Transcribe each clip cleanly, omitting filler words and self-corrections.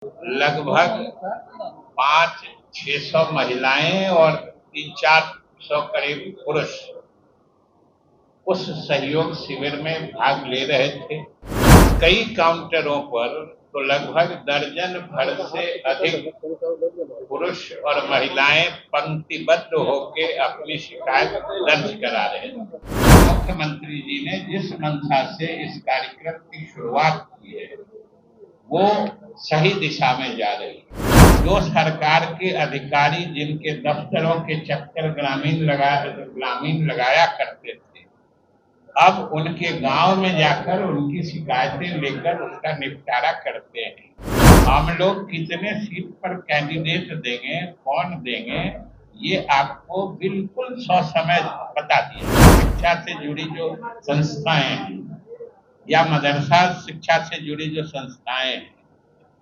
लगभग 500-600 महिलाएं और 300-400 करीब पुरुष उस सहयोग शिविर में भाग ले रहे थे। कई काउंटरों पर तो लगभग दर्जन भर से अधिक पुरुष और महिलाएं पंक्तिबद्ध होकर अपनी शिकायत दर्ज करा रहे थे। मुख्यमंत्री जी ने जिस मंशा से इस कार्यक्रम की शुरुआत की है वो सही दिशा में जा रही है। जो सरकार के अधिकारी जिनके दफ्तरों के चक्कर ग्रामीण लगाया करते थे, अब उनके गांव में जाकर उनकी शिकायतें लेकर उसका निपटारा करते हैं। हम लोग कितने सीट पर कैंडिडेट देंगे, कौन देंगे, ये आपको बिल्कुल ससमय बता दिया। शिक्षा से जुड़ी जो संस्थाएं हैं या मदरसा शिक्षा से जुड़ी जो संस्थाएं हैं,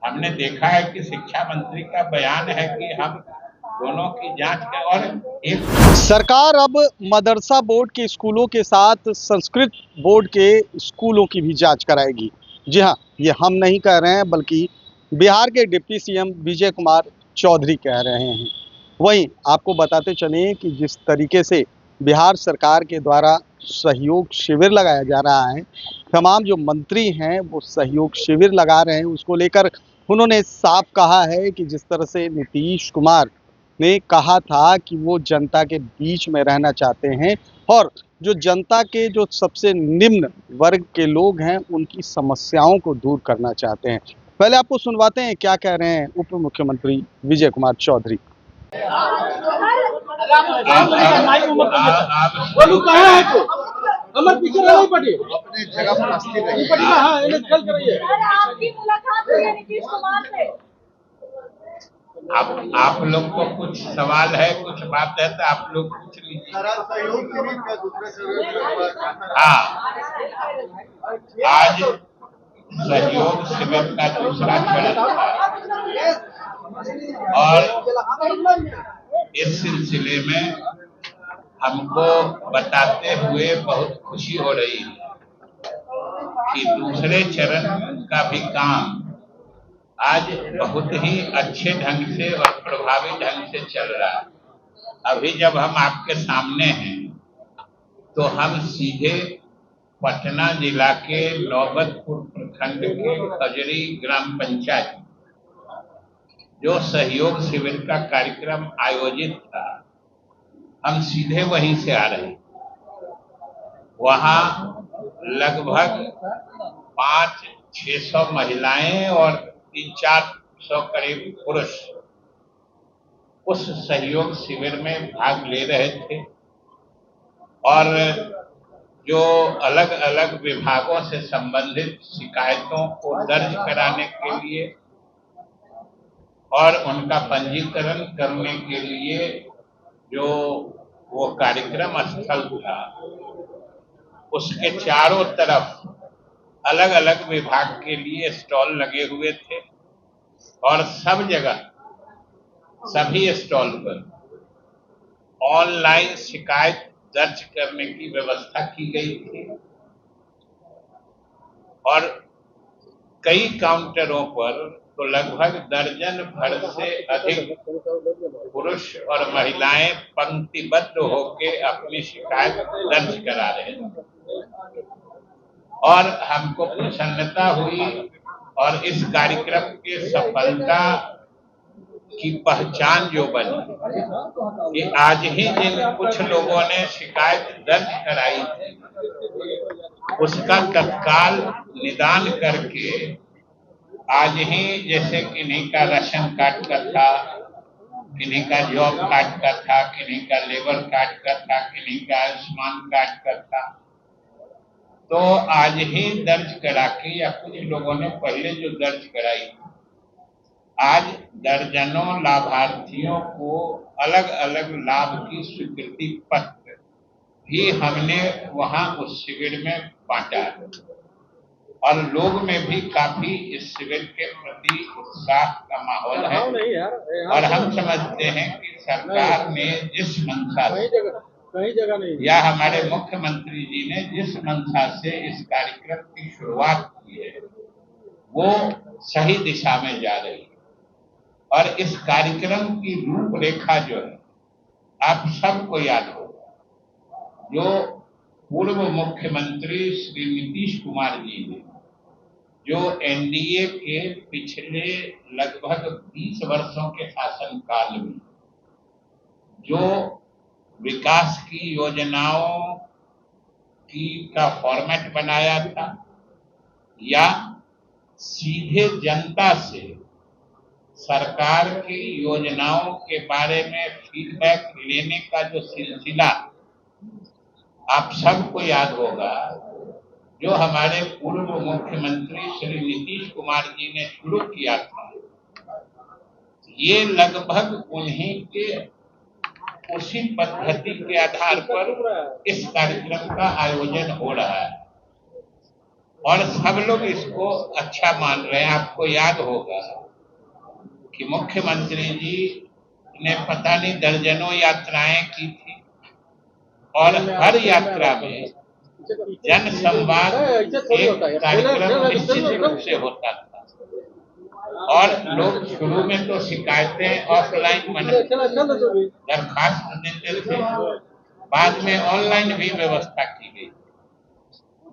हमने देखा है कि शिक्षा मंत्री का बयान है कि हम दोनों की जांच करें। और एक सरकार अब मदरसा बोर्ड के स्कूलों के साथ संस्कृत बोर्ड के स्कूलों की भी जांच कराएगी। जी हाँ, ये हम नहीं कह रहे हैं बल्कि बिहार के डिप्टी सीएम विजय कुमार चौधरी कह रहे हैं। वहीं आपको बताते चलें कि जिस तरीके से बिहार सरकार के द्वारा सहयोग शिविर लगाया जा रहा है, तमाम जो मंत्री हैं वो सहयोग शिविर लगा रहे हैं, उसको लेकर उन्होंने साफ कहा है कि जिस तरह से नीतीश कुमार ने कहा था कि वो जनता के बीच में रहना चाहते हैं और जो जनता के जो सबसे निम्न वर्ग के लोग हैं उनकी समस्याओं को दूर करना चाहते हैं। पहले आपको सुनवाते हैं क्या कह रहे हैं उप मुख्यमंत्री विजय कुमार चौधरी। पीछे नहीं पड़ी, अपने जगह पर स्थिर रहिए। हाँ, निकल कर रही है। आपकी मुलाकात हुई है नीतीश कुमार से। आप लोग को कुछ सवाल है, कुछ बात है तो आप लोग पूछ लीजिए। हाँ, आज सहयोग शिविर का दूसरा चरण था और इस सिलसिले में हमको बताते हुए बहुत खुशी हो रही है कि दूसरे चरण का भी काम आज बहुत ही अच्छे ढंग से और प्रभावी ढंग से चल रहा है। अभी जब हम आपके सामने हैं तो हम सीधे पटना जिला के नौबतपुर प्रखंड के खजरी ग्राम पंचायत जो सहयोग शिविर का कार्यक्रम आयोजित था, हम सीधे वहीं से आ रहे हैं। वहां लगभग 500-600 महिलाएं और 300-400 करीब पुरुष उस सहयोग शिविर में भाग ले रहे थे और जो अलग अलग विभागों से संबंधित शिकायतों को दर्ज कराने के लिए और उनका पंजीकरण करने के लिए जो वो कार्यक्रम स्थल था उसके चारों तरफ अलग अलग विभाग के लिए स्टॉल लगे हुए थे और सब जगह सभी स्टॉल पर ऑनलाइन शिकायत दर्ज करने की व्यवस्था की गई थी और कई काउंटरों पर तो लगभग दर्जन भर से अधिक पुरुष और महिलाएं पंक्तिबद्ध होकर अपनी शिकायत दर्ज करा रहे थे और हमको प्रसन्नता हुई और इस कार्यक्रम की सफलता की पहचान जो बनी कि आज ही जिन कुछ लोगों ने शिकायत दर्ज कराई थी उसका तत्काल निदान करके आज ही जैसे किन्हीं का राशन कार्ड का था, किन्हीं का जॉब कार्ड का था, किन्हीं का लेबर कार्ड का था, किन्हीं का आयुष्मान कार्ड का था, तो आज ही दर्ज करा के या कुछ लोगों ने पहले जो दर्ज कराई, आज दर्जनों लाभार्थियों को अलग अलग लाभ की स्वीकृति पत्र भी हमने वहां उस शिविर में बांटा और लोग में भी काफी इस शिविर के प्रति उत्साह का माहौल है और हम समझते हैं कि सरकार ने जिस मंशा से या हमारे मुख्यमंत्री जी ने जिस मंशा से इस कार्यक्रम की शुरुआत की है वो सही दिशा में जा रही है। और इस कार्यक्रम की रूपरेखा जो है आप सबको याद होगा, जो पूर्व मुख्यमंत्री श्री नीतीश कुमार जी ने जो एनडीए के पिछले लगभग 20 वर्षों के शासनकाल में जो विकास की योजनाओं की का फॉर्मेट बनाया था या सीधे जनता से सरकार की योजनाओं के बारे में फीडबैक लेने का जो सिलसिला आप सबको याद होगा, जो हमारे पूर्व मुख्यमंत्री श्री नीतीश कुमार जी ने शुरू किया था, ये लगभग उन्हीं के उसी पद्धति के आधार पर इस कार्यक्रम का आयोजन हो रहा है और सब लोग इसको अच्छा मान रहे हैं। आपको याद होगा कि मुख्यमंत्री जी ने पता नहीं दर्जनों यात्राएं की थी और हर यात्रा में जन संवाद एक कार्यक्रम निश्चित रूप से होता था और लोग शुरू में तो शिकायतें ऑफलाइन दरखास्त देते थे, बाद में ऑनलाइन भी व्यवस्था की गई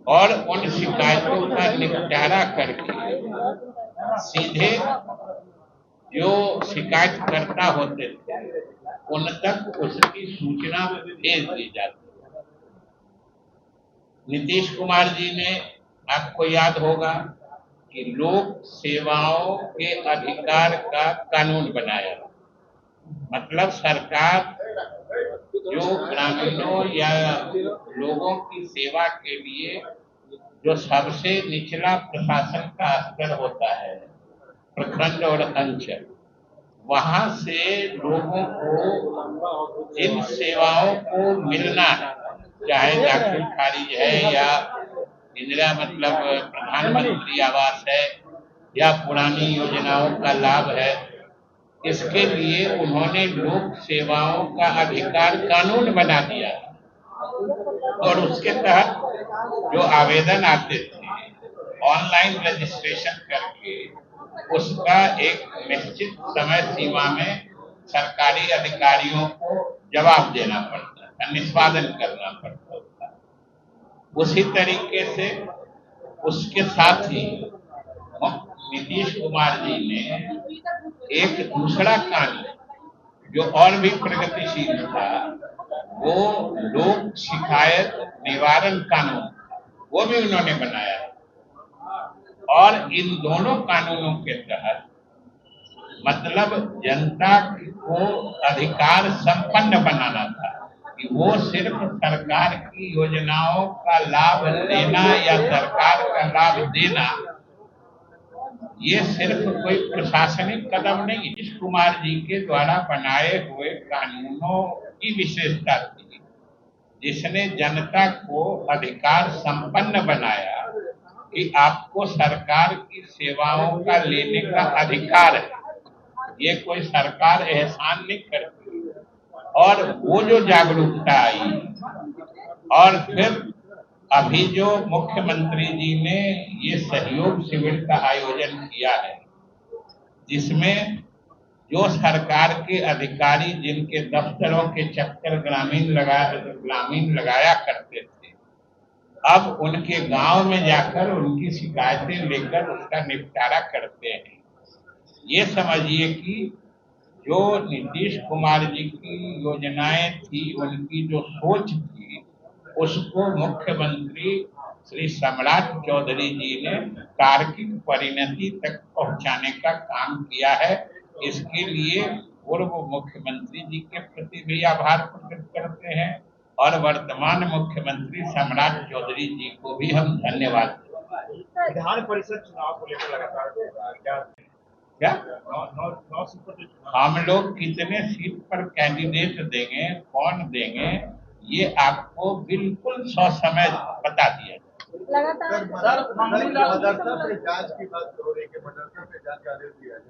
और उन शिकायतों का निपटारा करके सीधे जो शिकायतकर्ता होते थे उन तक उसकी सूचना भेज दी जाती। नीतीश कुमार जी ने, आपको याद होगा कि लोक सेवाओं के अधिकार का कानून बनाया, मतलब सरकार जो ग्रामीणों या लोगों की सेवा के लिए जो सबसे निचला प्रशासन का स्तर होता है, प्रखंड और अंचल, वहां से लोगों को इन सेवाओं को मिलना है, चाहे दाखिल खारिज है या इंदिरा मतलब प्रधानमंत्री आवास है या पुरानी योजनाओं का लाभ है, इसके लिए उन्होंने लोक सेवाओं का अधिकार कानून बना दिया और उसके तहत जो आवेदन आते थे ऑनलाइन रजिस्ट्रेशन करके उसका एक निश्चित समय सीमा में सरकारी अधिकारियों को जवाब देना पड़ता था, निष्पादन करना पड़ता था। उसी तरीके से उसके साथ ही नीतीश कुमार जी ने एक दूसरा कानून जो और भी प्रगतिशील था, वो लोक शिकायत निवारण कानून, वो भी उन्होंने बनाया और इन दोनों कानूनों के तहत मतलब जनता को अधिकार संपन्न बनाना था कि वो सिर्फ सरकार की योजनाओं का लाभ लेना या सरकार का लाभ देना ये सिर्फ कोई प्रशासनिक कदम नहीं, नीतीश कुमार जी के द्वारा बनाए हुए कानूनों की विशेषता थी, जिसने जनता को अधिकार संपन्न बनाया कि आपको सरकार की सेवाओं का लेने का अधिकार है, ये कोई सरकार एहसान नहीं करती। और वो जो जागरूकता आई और फिर अभी जो मुख्यमंत्री जी ने ये सहयोग शिविर का आयोजन किया है, जिसमें जो सरकार के अधिकारी जिनके दफ्तरों के चक्कर ग्रामीण लगाया करते थे, अब उनके गांव में जाकर उनकी शिकायतें लेकर उसका निपटारा करते हैं। ये समझिए कि जो नीतीश कुमार जी की योजनाएं थी, उनकी जो सोच थी, उसको मुख्यमंत्री श्री सम्राट चौधरी जी ने तार्किक परिणति तक पहुंचाने का काम किया है। इसके लिए पूर्व मुख्यमंत्री जी के प्रति भी आभार प्रकट करते हैं और वर्तमान मुख्यमंत्री सम्राट चौधरी जी को भी हम धन्यवाद देते हैं। विधान परिषद चुनाव को लेकर लगातार क्या हम लोग कितने सीट पर कैंडिडेट देंगे, कौन देंगे, ये आपको बिल्कुल ससमय बता दिया। लगातार जांच की बात हो रही है, मदरसा पे जांच का आदेश दिया है,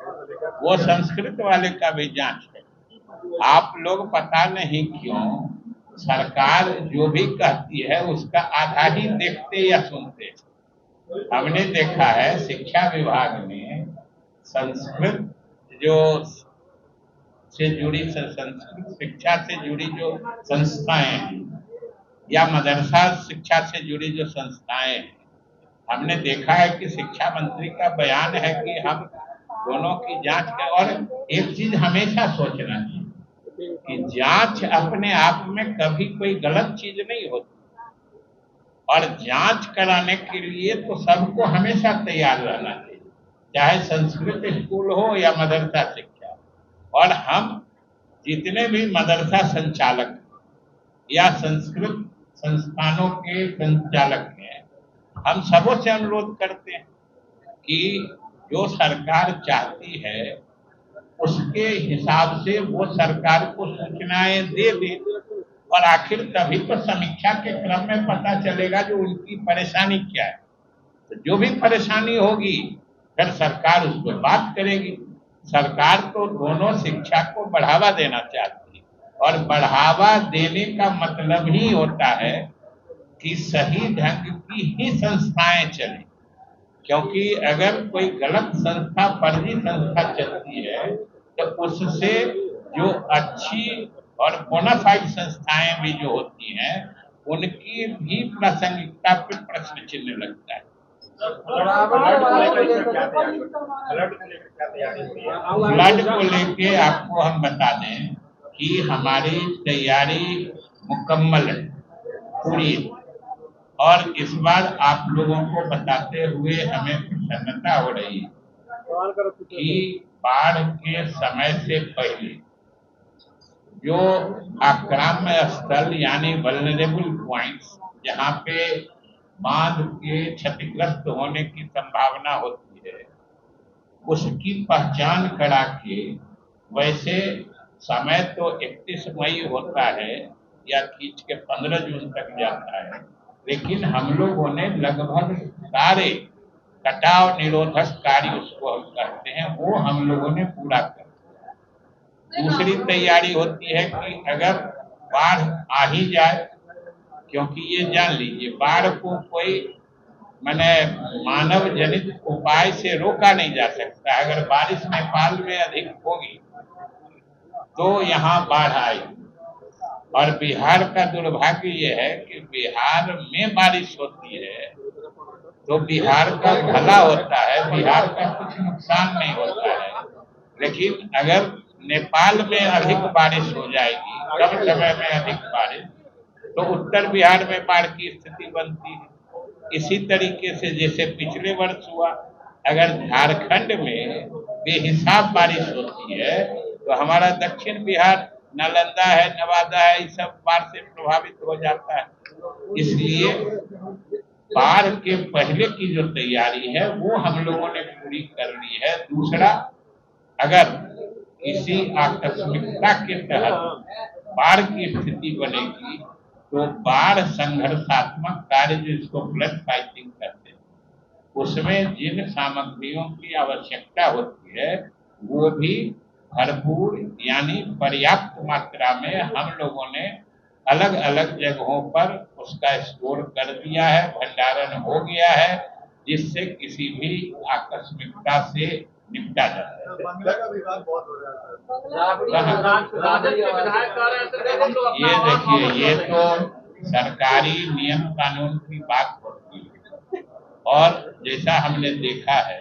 वो संस्कृत वाले का भी जांच है। आप लोग पता नहीं क्यों सरकार जो भी कहती है उसका आधा ही देखते या सुनते। हमने देखा है शिक्षा विभाग में संस्कृत जो से जुड़ी संस्कृत शिक्षा से जुड़ी जो संस्थाएं हैं या मदरसा शिक्षा से जुड़ी जो संस्थाएं हैं, हमने देखा है कि शिक्षा मंत्री का बयान है कि हम दोनों की जांच करें। और एक चीज हमेशा सोचना चाहिए कि जांच अपने आप में कभी कोई गलत चीज नहीं होती, और जांच कराने के लिए तो सबको हमेशा तैयार रहना चाहिए, चाहे संस्कृत स्कूल हो या मदरसा शिक्षा। और हम जितने भी मदरसा संचालक या संस्कृत संस्थानों के संचालक हैं, हम सबों से अनुरोध करते हैं कि जो सरकार चाहती है उसके हिसाब से वो सरकार को सूचनाएं दे दे, और आखिर तभी तो समीक्षा के क्रम में पता चलेगा जो उनकी परेशानी क्या है। तो जो भी परेशानी होगी फिर सरकार उस पर बात करेगी। सरकार तो दोनों शिक्षा को बढ़ावा देना चाहती है, और बढ़ावा देने का मतलब ही होता है कि सही ढंग की ही संस्थाएं चलें। क्योंकि अगर कोई गलत संस्था, फर्जी संस्था चलती है तो उससे जो अच्छी और बोनाफाइड संस्थाएं भी जो होती हैं उनकी भी प्रासंगिकता पर प्रश्न चिन्ह लगता है। फ्लड को लेके आपको हम बता दें कि हमारी तैयारी मुकम्मल है, पूरी। और इस बार आप लोगों को बताते हुए हमें प्रसन्नता हो रही है कि बाढ़ के समय से पहले जो आक्राम्य स्थल यानी वल्नरेबल पॉइंट्स, जहाँ पे बांध के क्षतिग्रस्त होने की संभावना होती है, उसकी पहचान करा के, वैसे समय तो 31 मई होता है या खींच के 15 जून तक जाता है, लेकिन हम लोगों ने लगभग सारे कटाव निरोधक कार्य, उसको हम कहते हैं, वो हम लोगों ने पूरा कर दिया। दूसरी तैयारी होती है कि अगर बाढ़ आ ही जाए, क्योंकि ये जान लीजिए बाढ़ को कोई मानव जनित उपाय से रोका नहीं जा सकता। अगर बारिश नेपाल में अधिक होगी तो यहाँ बाढ़ आएगी। और बिहार का दुर्भाग्य ये है कि बिहार में बारिश होती है तो बिहार का भला होता है, बिहार का कुछ नुकसान नहीं होता है। लेकिन अगर नेपाल में अधिक बारिश हो जाएगी, कम समय में अधिक बारिश, तो उत्तर बिहार में बाढ़ की स्थिति बनती है। इसी तरीके से जैसे पिछले वर्ष हुआ, अगर झारखंड में बेहिसाब बारिश होती है तो हमारा दक्षिण बिहार, नालंदा है, नवादा है, ये सब बाढ़ से प्रभावित हो जाता है। इसलिए बाढ़ के पहले की जो तैयारी है वो हम लोगों ने पूरी कर ली है। दूसरा, अगर किसी आकस्मिकता के तहत बाढ़ की स्थिति बनेगी तो बाढ़ संघर्षात्मक कार्य, जिसको फ्लड फाइटिंग कहते हैं, उसमें जिन सामग्रियों की आवश्यकता होती है वो भी भरपूर यानी पर्याप्त मात्रा में हम लोगों ने अलग अलग जगहों पर उसका स्टोर कर दिया है, भंडारण हो गया है, जिससे किसी भी आकस्मिकता से निपटा जा सके। ये देखिए, ये तो सरकारी नियम कानून की बात होती है। और जैसा हमने देखा है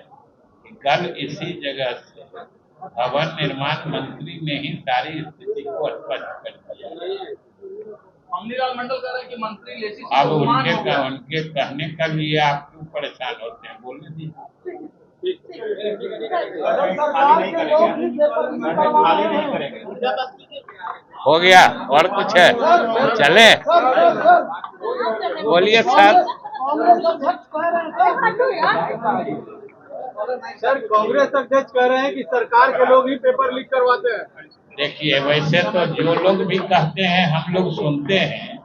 कि कल इसी जगह से भवन निर्माण मंत्री ने ही सारी स्थिति को स्पष्ट कर दिया। मंडल कह रहे हैं कि मंत्री अब उनके कहने का लिए आप क्यों परेशान होते हैं, बोलने दीजिए। हो गया और कुछ है, चले बोलिए सर। सर, कांग्रेस अध्यक्ष कह रहे हैं कि सरकार के लोग ही पेपर लीक करवाते हैं। देखिए, वैसे तो जो लोग भी कहते हैं हम लोग सुनते हैं,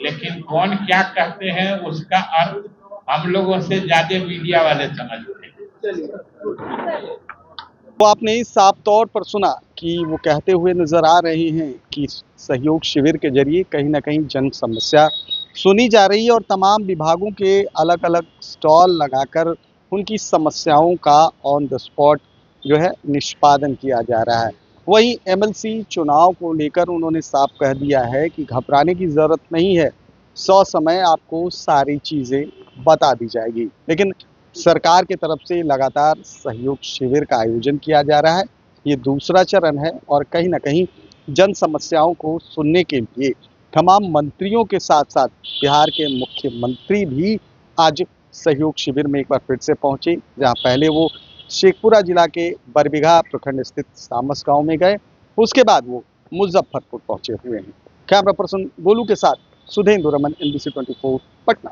लेकिन कौन क्या कहते हैं उसका अर्थ हम लोगों से ज्यादा मीडिया वाले समझते हैं। तो आपने इस साफ तौर पर सुना कि वो कहते हुए नजर आ रहे हैं कि सहयोग शिविर के जरिए कहीं ना कहीं जन समस्या सुनी जा रही है और तमाम विभागों के अलग अलग स्टॉल लगाकर उनकी समस्याओं का ऑन द स्पॉट जो है निष्पादन किया जा रहा है। वहीं एमएलसी चुनाव को लेकर उन्होंने साफ कह दिया है कि घबराने की ज़रूरत नहीं है, समय आपको सारी चीज़ें बता दी जाएगी। लेकिन सरकार की तरफ से लगातार सहयोग शिविर का आयोजन किया जा रहा है। ये दूसरा चरण है और कहीं ना कहीं जन समस्याओं को सुनने के लिए तमाम मंत्रियों के साथ साथ बिहार के मुख्यमंत्री भी आज सहयोग शिविर में एक बार फिर से पहुंचे, जहां पहले वो शेखपुरा जिला के बरबीघा प्रखंड स्थित सामस गांव में गए, उसके बाद वो मुजफ्फरपुर पहुंचे हुए हैं। कैमरा पर्सन गोलू के साथ सुधेंद्र रमन, NBC 24 पटना।